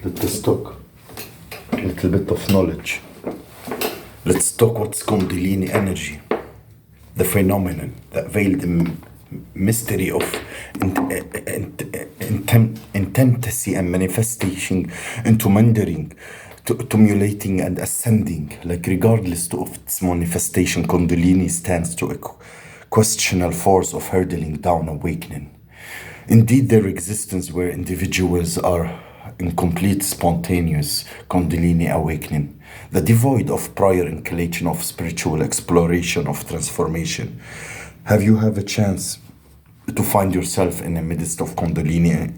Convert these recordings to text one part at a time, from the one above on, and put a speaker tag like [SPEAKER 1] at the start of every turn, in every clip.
[SPEAKER 1] Let us talk a little bit of knowledge. Let's talk what's Kundalini energy, the phenomenon, the veiled mystery of intensity and manifestation into mandering, to accumulating and ascending. Like regardless of its manifestation, Kundalini stands to a questionable force of hurtling down awakening. Indeed, their existence where individuals are in complete spontaneous Kundalini awakening, the devoid of prior inclination of spiritual exploration of transformation. Have you have a chance to find yourself in the midst of Kundalini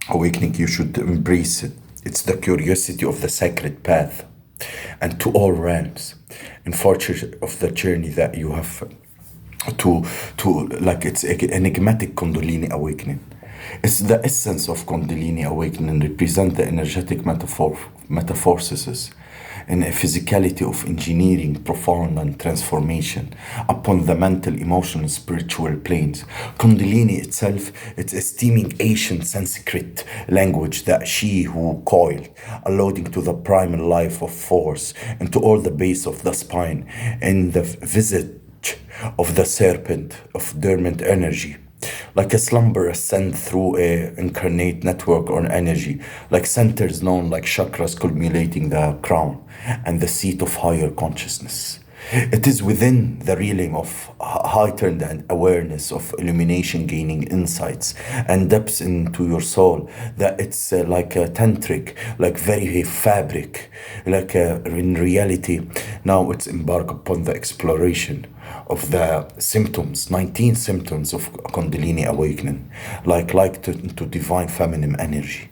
[SPEAKER 1] awakening? You should embrace it. It's the curiosity of the sacred path and to all realms in fortune of the journey that you have to like it's enigmatic Kundalini awakening. It's the essence of Kundalini awakening, represent the energetic metamorphosis and a physicality of engineering profound and transformation upon the mental, emotional, spiritual planes. Kundalini itself, it's a steaming ancient Sanskrit language that she who coiled, alluding to the primal life of force into all the base of the spine in the visage of the serpent of dormant energy. Like a slumber ascend through a incarnate network or energy, like centers known like chakras culminating the crown and the seat of higher consciousness. It is within the realm of heightened and awareness of illumination, gaining insights and depths into your soul, that it's like a tantric, like very fabric, like in reality. Now it's embark upon the exploration of the symptoms, 19 symptoms of Kundalini awakening, like to divine feminine energy,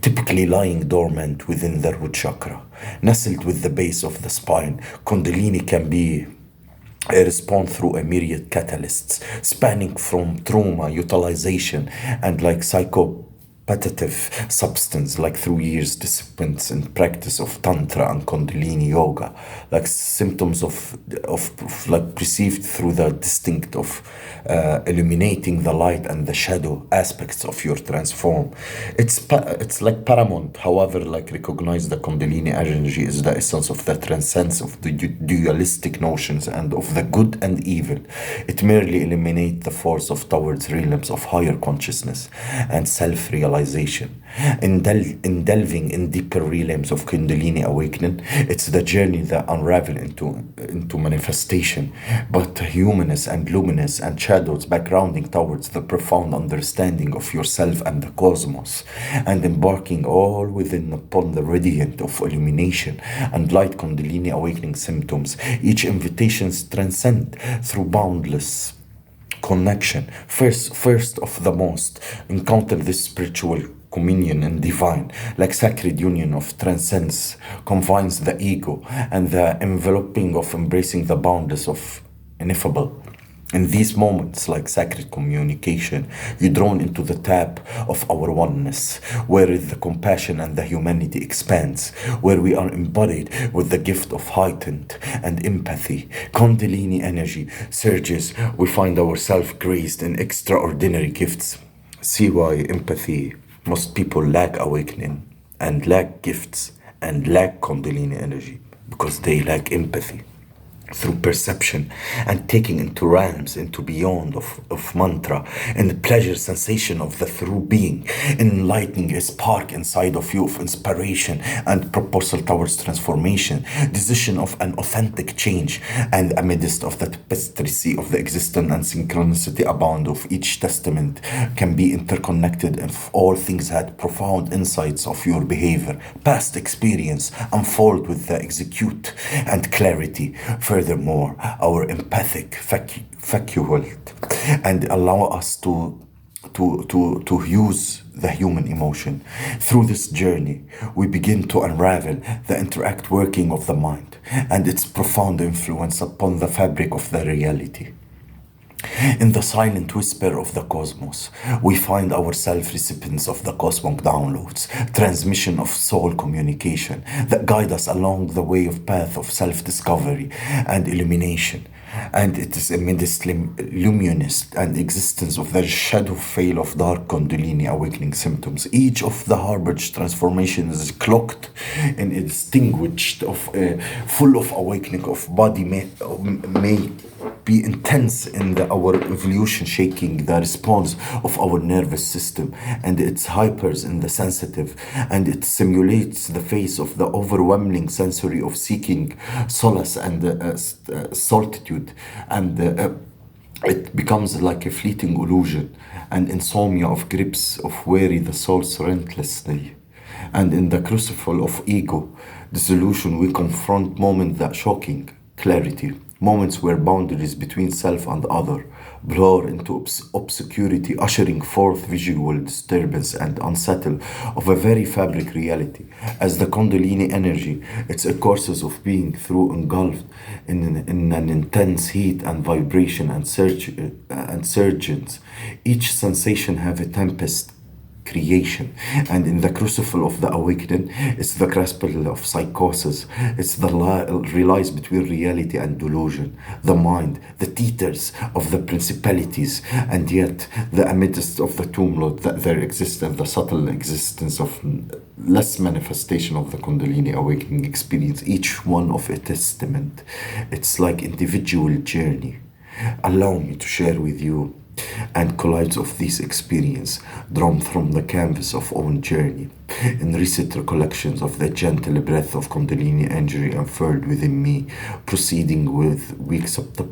[SPEAKER 1] typically lying dormant within the root chakra, nestled with the base of the spine. Kundalini can be a response through a myriad catalysts, spanning from trauma, utilization, and like psychopathic substance, like through years disciplines and practice of tantra and Kundalini yoga, like symptoms of like perceived through the distinct of illuminating the light and the shadow aspects of your transform. It's like paramount, however, like recognize the Kundalini energy is the essence of the transcendence of the dualistic notions and of the good and evil. It merely eliminates the force of towards realms of higher consciousness and self-realization. In delving in deeper realms of Kundalini awakening, it's the journey that unravel into manifestation, but humanist and luminous and shadows backgrounding towards the profound understanding of yourself and the cosmos, and embarking all within upon the radiant of illumination and light Kundalini awakening symptoms. Each invitations transcend through boundless connection. First of the most, encounter this spiritual communion and divine, like sacred union of transcends, confines the ego, and the enveloping of embracing the boundaries of ineffable. In these moments, like sacred communication, you're drawn into the tap of our oneness, where the compassion and the humanity expands, where we are embodied with the gift of heightened and empathy. Kundalini energy surges, we find ourselves graced in extraordinary gifts. See why empathy, most people lack awakening and lack gifts and lack Kundalini energy, because they lack empathy through perception and taking into realms into beyond of mantra and the pleasure sensation of the through being, enlightening a spark inside of you of inspiration and proposal towards transformation, decision of an authentic change, and amidst of that tapestry of the existence and synchronicity abound of each testament can be interconnected, and all things had profound insights of your behavior, past experience unfold with the execute and clarity. Furthermore, our empathic faculty and allow us to use the human emotion. Through this journey, we begin to unravel the interact working of the mind and its profound influence upon the fabric of the reality. In the silent whisper of the cosmos, we find ourselves recipients of the cosmic downloads, transmission of soul communication that guide us along the way of path of self-discovery and illumination. and it is immediately luminous and existence of the shadow veil of dark kundalini awakening symptoms. Each of the harbored transformations is clocked and extinguished of full of awakening of body may be intense in our evolution, shaking the response of our nervous system, and it's hypers in the sensitive, and it simulates the face of the overwhelming sensory of seeking solace and solitude, and it becomes like a fleeting illusion, and insomnia of grips of weary the souls relentlessly. And in the crucible of ego dissolution, we confront moments that shocking clarity, moments where boundaries between self and other blur into obscurity, ushering forth visual disturbance and unsettle of a very fabric reality. As the Kundalini energy, its courses of being through engulfed in an intense heat and vibration and surgeons. Each sensation have a tempest creation, and in the crucible of the awakening it's the crucible of psychosis. It's the relies between reality and delusion, the mind the teeters of the principalities, and yet the amidst of the tumult that there exists and the subtle existence of less manifestation of the kundalini awakening experience, each one of a testament. It's like individual journey. Allow me to share with you and collides of this experience, drawn from the canvas of own journey, in recent recollections of the gentle breath of Kundalini energy unfurled within me, proceeding with weak subtle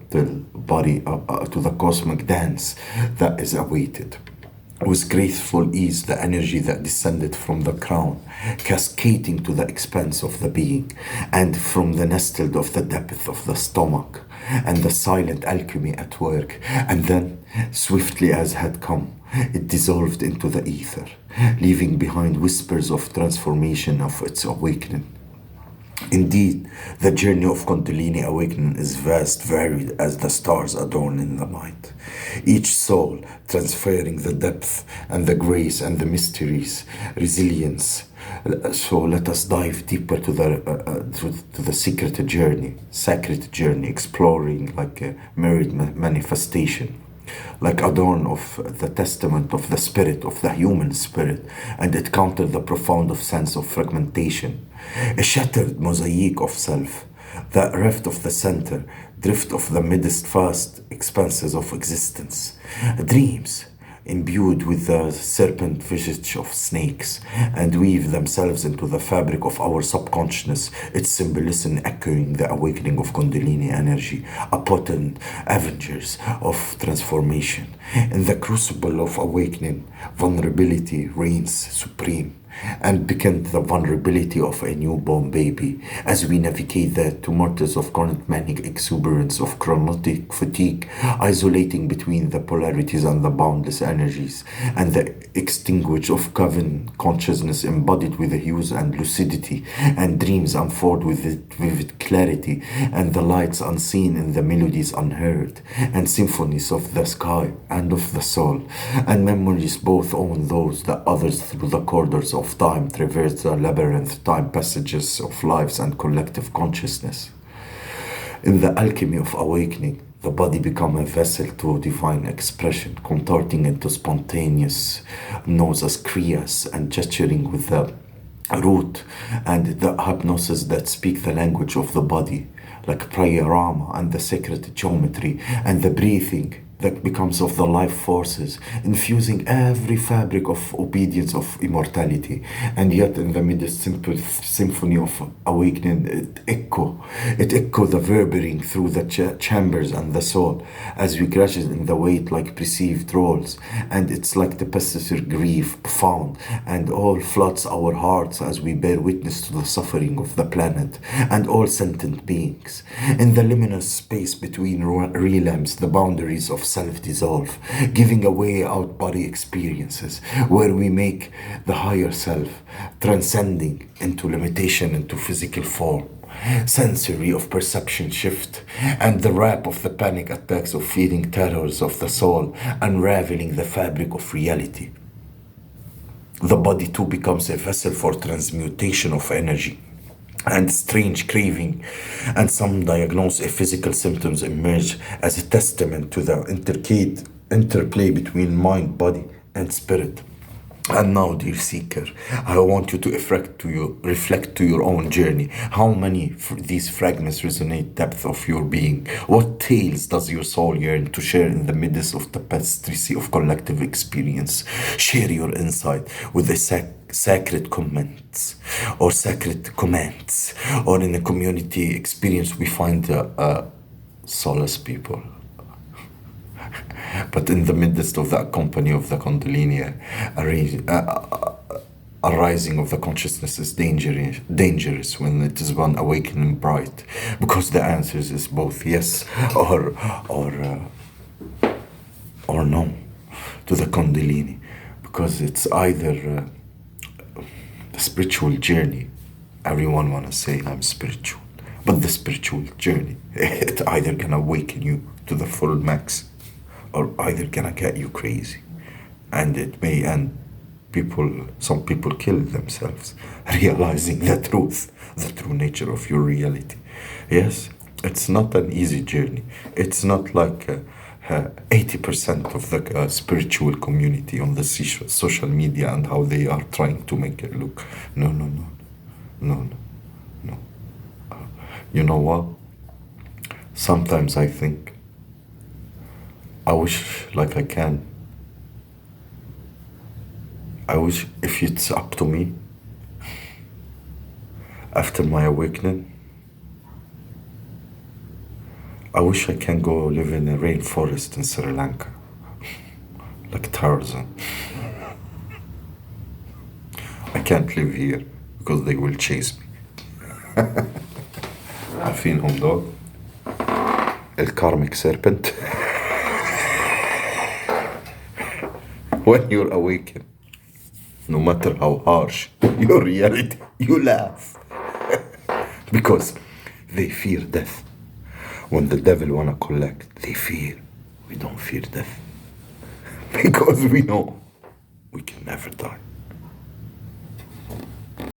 [SPEAKER 1] body to the cosmic dance that is awaited. With graceful ease, the energy that descended from the crown, cascading to the expanse of the being, and from the nestled of the depth of the stomach, and the silent alchemy at work, and then, swiftly as had come, it dissolved into the ether, leaving behind whispers of transformation of its awakening. Indeed, the journey of Kundalini awakening is vast, varied as the stars adorn in the night. Each soul transferring the depth and the grace and the mysteries, resilience. So let us dive deeper to the sacred journey, exploring like a mirrored manifestation, like adorn of the testament of the spirit, of the human spirit, and it countered the profound of sense of fragmentation, a shattered mosaic of self, the rift of the center, drift of the midst vast expanses of existence, dreams imbued with the serpent visage of snakes, and weave themselves into the fabric of our subconsciousness, its symbolism echoing the awakening of Kundalini energy, a potent avengers of transformation. In the crucible of awakening, vulnerability reigns supreme, and become the vulnerability of a newborn baby as we navigate the tumults of current manic exuberance of chronotic fatigue, isolating between the polarities and the boundless energies, and the extinguish of coven consciousness embodied with the hues and lucidity, and dreams unfold with vivid clarity, and the lights unseen in the melodies unheard, and symphonies of the sky and of the soul, and memories both own those that others through the corridors of time traverse the labyrinth time passages of lives and collective consciousness. In the alchemy of awakening, the body becomes a vessel to divine expression, contorting into spontaneous notes as kriyas and gesturing with the root and the hypnosis that speak the language of the body, like prayarama and the sacred geometry and the breathing that becomes of the life forces, infusing every fabric of obedience of immortality. And yet in the midst simple symphony of awakening, it echo the reverberating through the chambers and the soul, as we graduate in the weight like perceived roles, and it's like the pestilent grief profound, and all floods our hearts as we bear witness to the suffering of the planet and all sentient beings. In the luminous space between realms, the boundaries of self-dissolve, giving away out-body experiences, where we make the higher self, transcending into limitation into physical form. Sensory of perception shift, and the wrap of the panic attacks of feeding terrors of the soul, unraveling the fabric of reality. The body too becomes a vessel for transmutation of energy, and strange craving, and some diagnose if physical symptoms emerge as a testament to the intricate interplay between mind, body, and spirit. And now, dear seeker, I want you to reflect to your own journey. How many these fragments resonate depth of your being? What tales does your soul yearn to share in the midst of tapestry of collective experience? Share your insight with the sacred comments or sacred comments, or in a community experience we find solace people. But in the midst of that company of the kundalini, a rising of the consciousness is dangerous when it is one awakening bright, because the answers is both yes or or no to the kundalini, because it's either the spiritual journey. Everyone wanna say I'm spiritual, but the spiritual journey, it either can awaken you to the full max, or either gonna get you crazy, and it may end some people kill themselves realizing the true nature of your reality. Yes, it's not an easy journey. It's not like 80% of the spiritual community on the social media and how they are trying to make it look. No, no, no, no, no, no. You know what? Sometimes I think I wish, like I wish if it's up to me, after my awakening, I wish I can go live in a rainforest in Sri Lanka, like Tarzan. I can't live here because they will chase me. عارفينهم دول الكارميك serpent. When you're awakened, no matter how harsh your reality, you laugh. Because they fear death. When the devil wanna collect, they fear. We don't fear death. Because we know we can never die.